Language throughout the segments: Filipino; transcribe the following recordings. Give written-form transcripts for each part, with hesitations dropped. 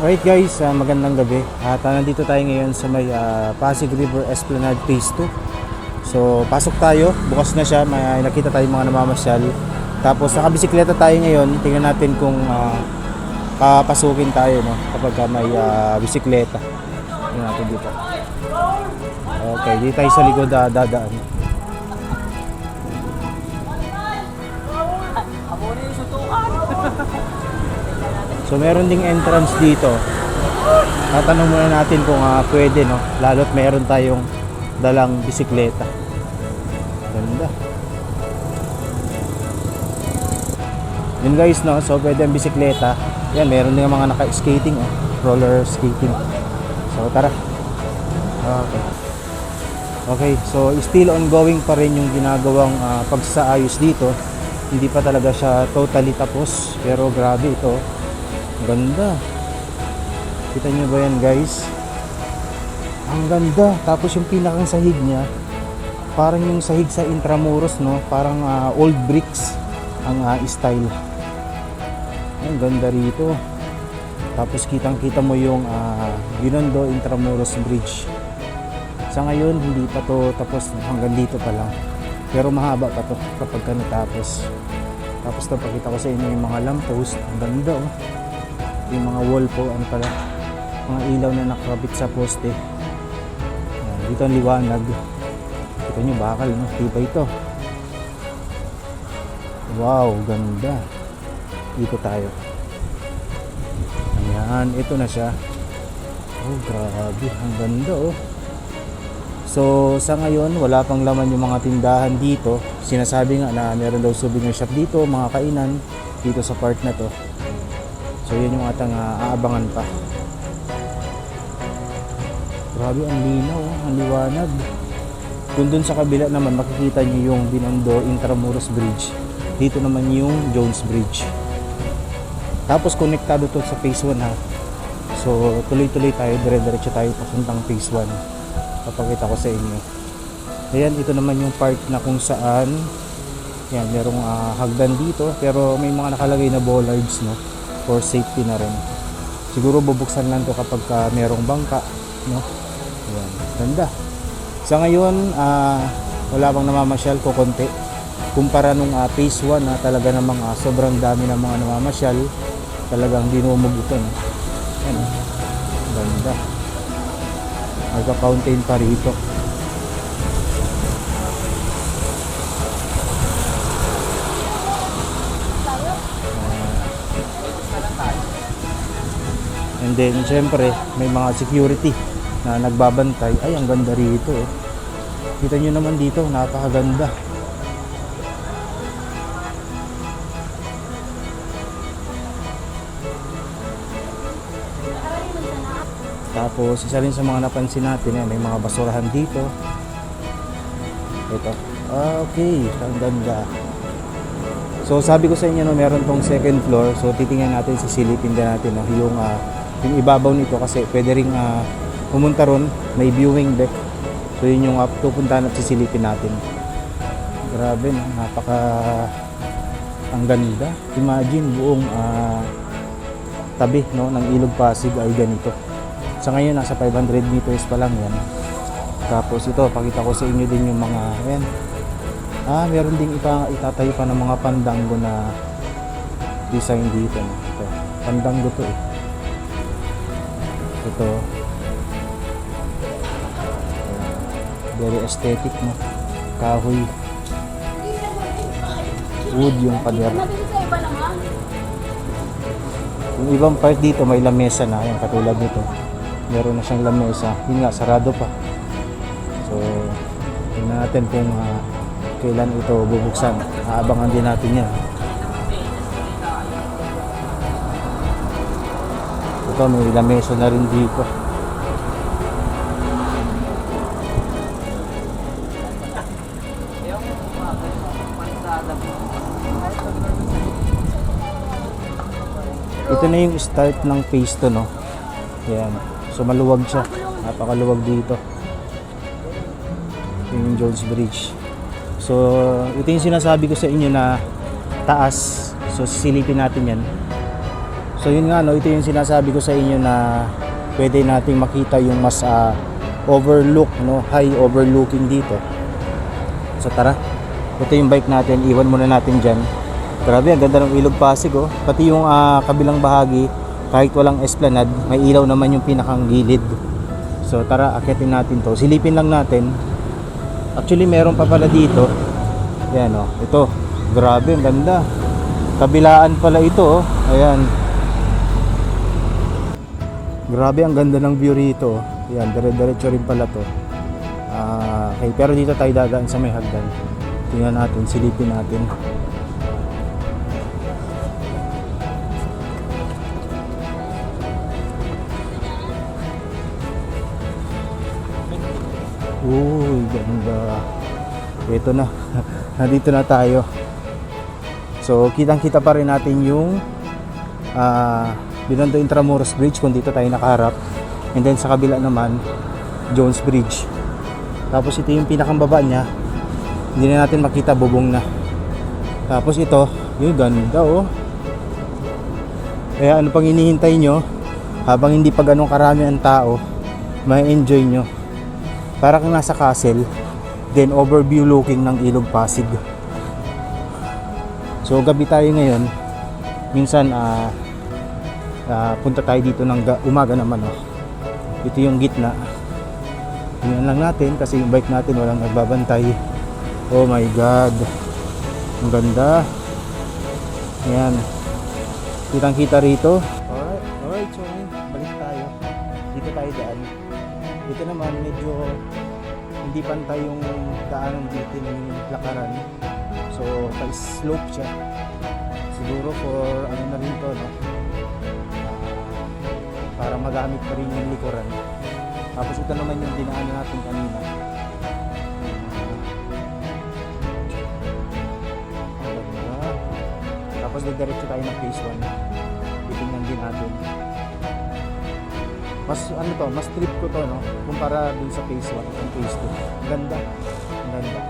Alright guys, magandang gabi. At nandito tayo ngayon sa may Pasig River Esplanade Phase 2. So pasok tayo, bukas na siya, may nakita tayong mga namamasyal. Tapos nakabisikleta tayo ngayon, tingnan natin kung papasukin tayo, no, kapag may bisikleta. Tingnan natin dito. Okay, dito tayo sa likod dadaan. So meron ding entrance dito. Tatanong muna natin kung pwede, no, lalo't meron tayong dalang bisikleta. Ganda. Yun guys, no, so pwede ang bisikleta. Yan, meron din mga naka-skating, roller skating. So tara. Okay, so still ongoing pa rin yung ginagawang pagsaayos dito. Hindi pa talaga siya totally tapos, pero grabe ito. Ganda. Kita nyo ba yan guys? Ang ganda. Tapos yung pinakang sahig niya, parang yung sahig sa Intramuros, no? Parang old bricks ang style. Ang ganda rito. Tapos kitang kita mo yung Binondo Intramuros Bridge. Sa ngayon hindi pa to tapos, hanggang dito pa lang. Pero mahaba pa to kapag natapos. Tapos to, pakita ko sa inyo yung mga lamppost. Ang ganda, oh. Yung mga wall po, ano pala, mga ilaw na nakakabit sa poste. Dito ang liwanag. Kita nyo, bakal, no? Diba ito? Wow, ganda. Dito tayo. Ayan, ito na siya. Oh, grabe, ang ganda, oh. So sa ngayon wala pang laman yung mga tindahan dito. Sinasabi nga na meron daw souvenir shop dito, mga kainan dito sa part na to. So yun yung atang aabangan pa. Grabe, ang linaw, ang liwanag. Dun sa kabila naman makikita nyo yung Binondo Intramuros Bridge. Dito naman yung Jones Bridge. Tapos konektado to sa phase 1, ha. So tuloy-tuloy tayo, dire-diretso tayo papuntang phase 1. Papakita ko sa inyo. Ayan, ito naman yung part na kung saan yan, merong hagdan dito, pero may mga nakalagay na bollards, no, for safety na rin. Siguro bubuksan lang to kapag merong bangka, no. Ayan, ganda. Sa ngayon wala bang namamasyal ko konti kumpara nung phase 1 na talaga namang sobrang dami ng mga namamasyal. Talagang dinumog ito, no. Ayan, ganda. Nagka-fountain pa rito. And then syempre may mga security na nagbabantay. Ay, ang ganda rito, oh. Kita nyo naman dito, napakaganda. Tapos isa rin sa mga napansin natin, may mga basurahan dito. Ito. Okay, ang ganda. So sabi ko sa inyo, no, meron tong second floor. So titingnan natin, sisilipin din natin, no, yung ibabaw nito kasi pwede ring pumunta ron, may viewing deck. So yun yung pupuntahan at sisilipin natin. Grabe, no, napaka ang ganda. Imagine buong tabi, no, ng Ilog Pasig ay ganito. Sa ngayon nasa 500 meters pa lang yan. Tapos ito, pakita ko sa inyo din yung mga ayan. Meron ding itatayo pa ng mga pandango na design dito, no? Ito, pandango to, eh. Ito. Very aesthetic, no? Kahoy. Wood yung pader. Yung ibang part dito may lamesa na, yan katulad nito. Meron na siyang lamesa. Yun nga, sarado pa. So tingnan natin kung kailan ito bubuksan. Aabangan din natin yan. Ito, may lamesa na rin dito. Ito na yung start ng phase 2, no? Yan. So maluwag siya. Napakaluwag dito. Yung Jones Bridge. So ito yung sinasabi ko sa inyo na taas. So sisilipin natin yan. So yun nga, no, ito yung sinasabi ko sa inyo na pwede nating makita yung mas overlook, no, high overlooking dito. So tara, ito yung bike natin, iwan muna natin dyan. Grabe, ang ganda ng Ilog Pasig, oh. Pati yung kabilang bahagi, kahit walang esplanade, may ilaw naman yung pinakang gilid. So tara, akyatin natin to, silipin lang natin. Actually meron pa pala dito. Ayan, oh, ito, grabe, ang ganda. Kabilaan pala ito, oh. Ayan. Grabe, ang ganda ng view rito. Ayan, dire-diretso rin pala to. Okay, pero dito tayo dadaan sa may hagdan. Tingnan natin, silipin natin. Uy, ganda. Ito na. Nandito na tayo. So, kitang-kita pa rin natin yung Binondo Intramuros Bridge kung dito tayo nakaharap. And then sa kabila naman, Jones Bridge. Tapos ito yung pinakambaba niya. Hindi na natin makita, bubong na. Tapos ito, yung ganda, oh. Kaya ano pang hinihintay nyo? Habang hindi pa ganun karami ang tao, may enjoy nyo. Para kang nasa castle, then overview looking ng Ilog Pasig. So gabi tayo ngayon. Minsan punta tayo dito ng umaga naman, oh. Ito yung gitna. Tingnan lang natin kasi yung bike natin walang nagbabantay. Oh my god, ang ganda. Ayan, kitang kita rito. Alright, so balik tayo. Dito tayo daan. Dito naman medyo hindi pantay yung daanan dito ng lakaran. So pa-slope siya. Siguro for ano na rin to, no? Para magamit pa rin yung likuran. Tapos ito naman yung dinaanan natin kanina. Tapos diretso tayo ng phase 1. Titingnan din natin. Mas ano to, mas trip ko to, no? Kumpara dun sa phase 1 at phase 2. Ganda. Ang ganda.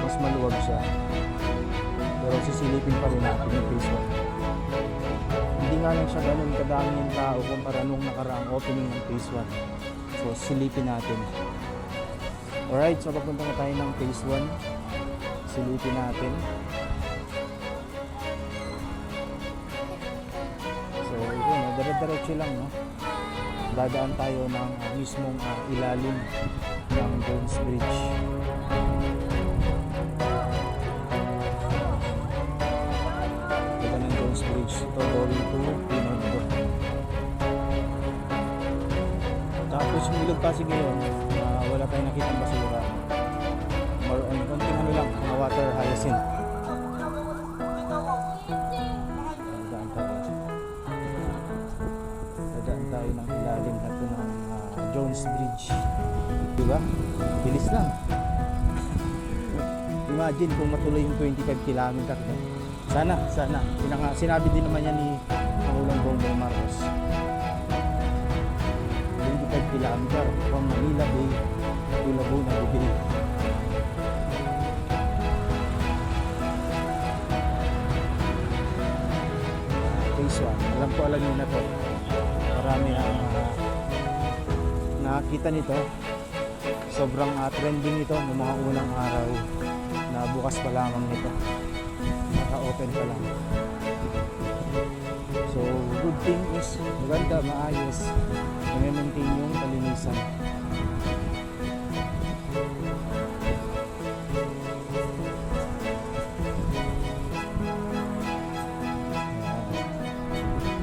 Mas maluwag siya. Pero sisilipin pa rin natin yung phase 1. Hindi nga lang siya ganun kadami yung tao kumpara nung nakaraang opening ng phase 1. So silipin natin. Alright, so papunta na tayo ng phase 1. Silipin natin. So yun, dire-diretso lang, no? Dadaan tayo ng mismong ilalim ng Jones Bridge. Bridge ito going to Binondo. Tapos yung Ilog Pasig ngayon, wala tayong nakitang basura. More on konting ano lang, mga water hyacinth. Dadaan tayo ng ilalim na ito ng Jones Bridge. Diba? Bilis lang. Imagine kung matuloy yung 25 kilometer. Sana. Sinabi din naman yan ni Pangulong Bongbong Marcos. 25 kilometer from Manila Bay to Laguna Bay. Phase 1. Alam nyo na to. Marami na nakakita nito. Sobrang trending ito ng mga unang araw na bukas pa lamang nito. Naka-open pa lang. So, good thing is maganda, maayos. I-maintain yung kalinisan.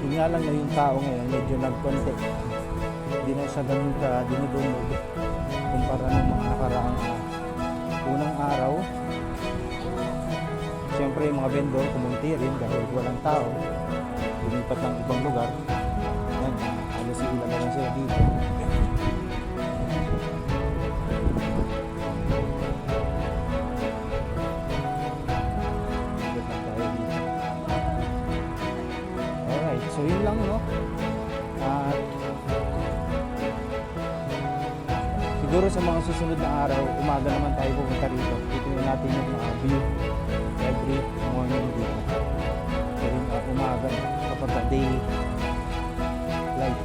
Yun nga lang na yung tao ngayon medyo nagkonti. Hindi na siya ganun ka dinudumog kumpara ng mga nakaraang unang araw. Siyempre yung mga vendor kumunti rin dahil walang tao, lumipat ng ibang lugar. Yan, halos ilan na lang sila dito. Alright, so yun lang, no? Siguro sa mga susunod na araw, umaga naman tayo pupunta rito. Titingnan natin yung view every morning dito. So yung umaga day life.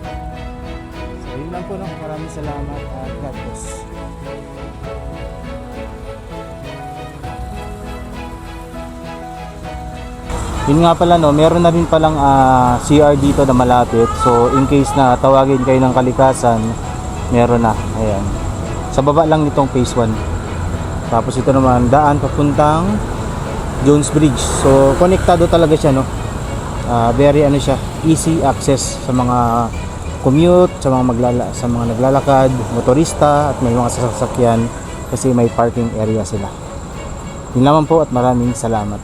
So yun lang po, no? Maraming salamat at God bless. Yun nga pala, no, meron na rin palang CR dito na malapit. So in case na tawagin kayo ng kalikasan, meron na. Ayan. Sa baba lang nitong phase 1. Tapos ito naman daan papuntang Jones Bridge. So konektado talaga siya, no. Very ano siya, easy access sa mga commute, sa mga naglalakad, motorista at may mga sasakyan kasi may parking area sila. Yun lamang po at maraming salamat.